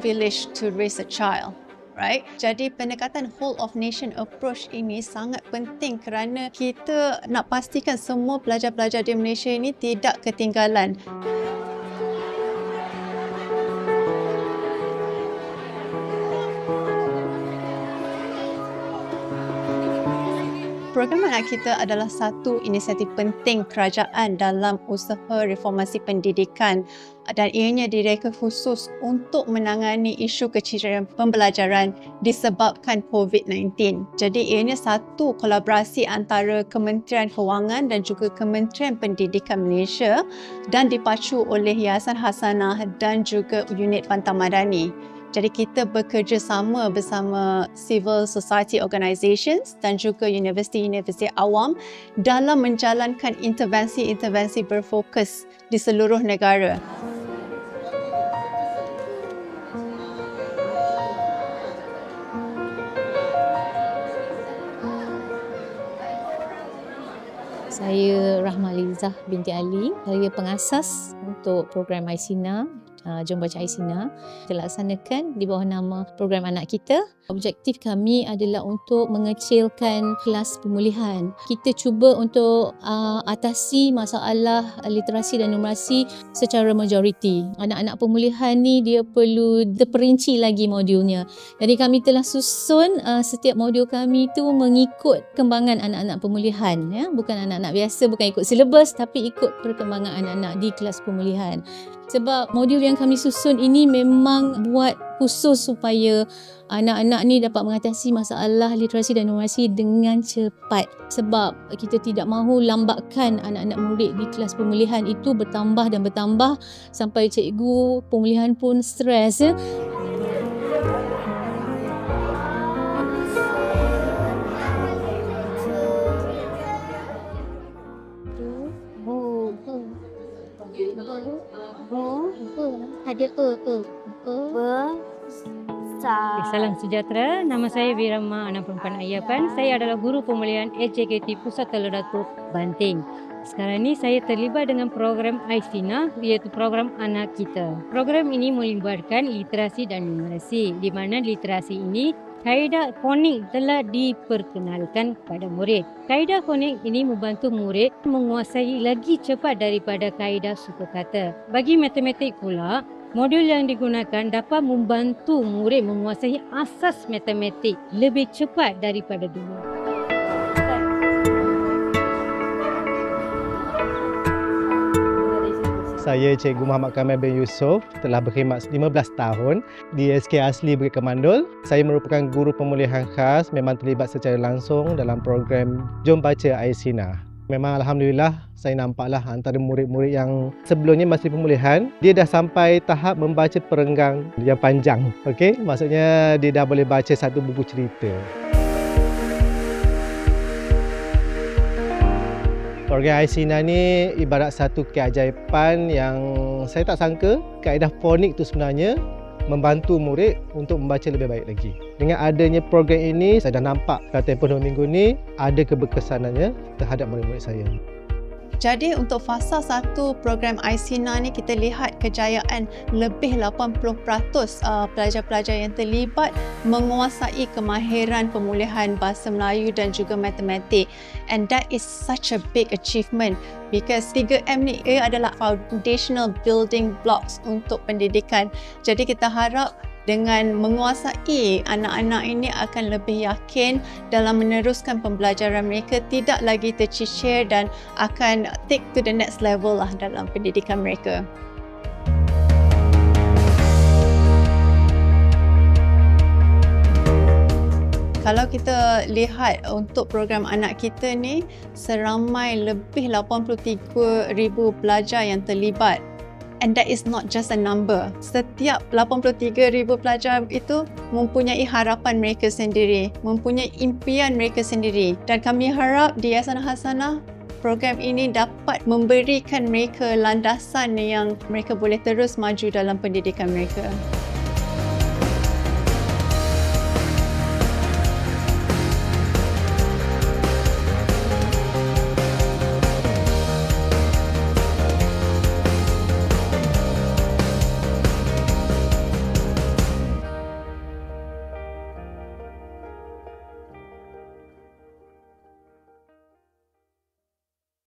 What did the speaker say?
village to raise a child. Right? Jadi pendekatan whole of nation approach ini sangat penting kerana kita nak pastikan semua pelajar-pelajar di Malaysia ini tidak ketinggalan. Program Anak Kita adalah satu inisiatif penting kerajaan dalam usaha reformasi pendidikan dan ianya direka khusus untuk menangani isu kecederaan pembelajaran disebabkan COVID-19. Jadi ianya satu kolaborasi antara Kementerian Kewangan dan juga Kementerian Pendidikan Malaysia dan dipacu oleh Yayasan Hasanah dan juga unit Pantang Madani. Jadi kita bekerjasama bersama civil society organisations dan juga universiti-universiti awam dalam menjalankan intervensi-intervensi berfokus di seluruh negara. Saya Rahma Lizah binti Ali. Saya pengasas untuk program Aisina, Jom Baca Aisina. Kita laksanakan di bawah nama Program Anak Kita. Objektif kami adalah untuk mengecilkan kelas pemulihan. Kita cuba untuk atasi masalah literasi dan numerasi secara majoriti. Anak-anak pemulihan ni dia perlu terperinci lagi modulnya. Jadi kami telah susun setiap modul kami tu mengikut perkembangan anak-anak pemulihan. Ya? Bukan anak-anak biasa, bukan ikut silibus tapi ikut perkembangan anak-anak di kelas pemulihan. Sebab modul yang kami susun ini memang buat khusus supaya anak-anak ni dapat mengatasi masalah literasi dan numerasi dengan cepat. Sebab kita tidak mahu lambatkan anak-anak murid di kelas pemulihan itu bertambah dan bertambah sampai cikgu pemulihan pun stres. Ya. Salam sejahtera, nama saya Wirama Anak Perempuan Ayapan. Saya adalah guru pemulihan SJKT Pusat Telur Datuk Banting. Sekarang ini saya terlibat dengan program Aisina, iaitu program Anak Kita. Program ini melibatkan literasi dan numerasi, di mana literasi ini kaedah fonik telah diperkenalkan kepada murid. Kaedah fonik ini membantu murid menguasai lagi cepat daripada kaedah suku kata. Bagi matematik pula, modul yang digunakan dapat membantu murid menguasai asas matematik lebih cepat daripada dulu. Saya Cikgu Muhammad Kamil bin Yusof, telah berkhidmat 15 tahun di SK Asli Bukit Kemandul. Saya merupakan guru pemulihan khas, memang terlibat secara langsung dalam program Jom Baca Aisina. Memang alhamdulillah saya nampaklah antara murid-murid yang sebelumnya masih pemulihan, dia dah sampai tahap membaca perenggang yang panjang. Okey, maksudnya dia dah boleh baca satu buku cerita. Program Aisina ni ibarat satu keajaiban yang saya tak sangka kaedah fonik tu sebenarnya membantu murid untuk membaca lebih baik lagi. Dengan adanya program ini, saya dah nampak tempoh 2 minggu ni ada keberkesanannya terhadap murid-murid saya. Jadi untuk fasa 1 program Aisina ni kita lihat kejayaan lebih 80% pelajar-pelajar yang terlibat menguasai kemahiran pemulihan bahasa Melayu dan juga matematik. And that is such a big achievement because 3M ni adalah foundational building blocks untuk pendidikan. Jadi kita harap dengan menguasai anak-anak ini akan lebih yakin dalam meneruskan pembelajaran mereka, tidak lagi tercicir dan akan take to the next level lah dalam pendidikan mereka. Kalau kita lihat untuk program Anak Kita ni, seramai lebih 83,000 pelajar yang terlibat. And that is not just a number. Setiap 83,000 pelajar itu mempunyai harapan mereka sendiri, mempunyai impian mereka sendiri. Dan kami harap di Yayasan Hasanah, program ini dapat memberikan mereka landasan yang mereka boleh terus maju dalam pendidikan mereka.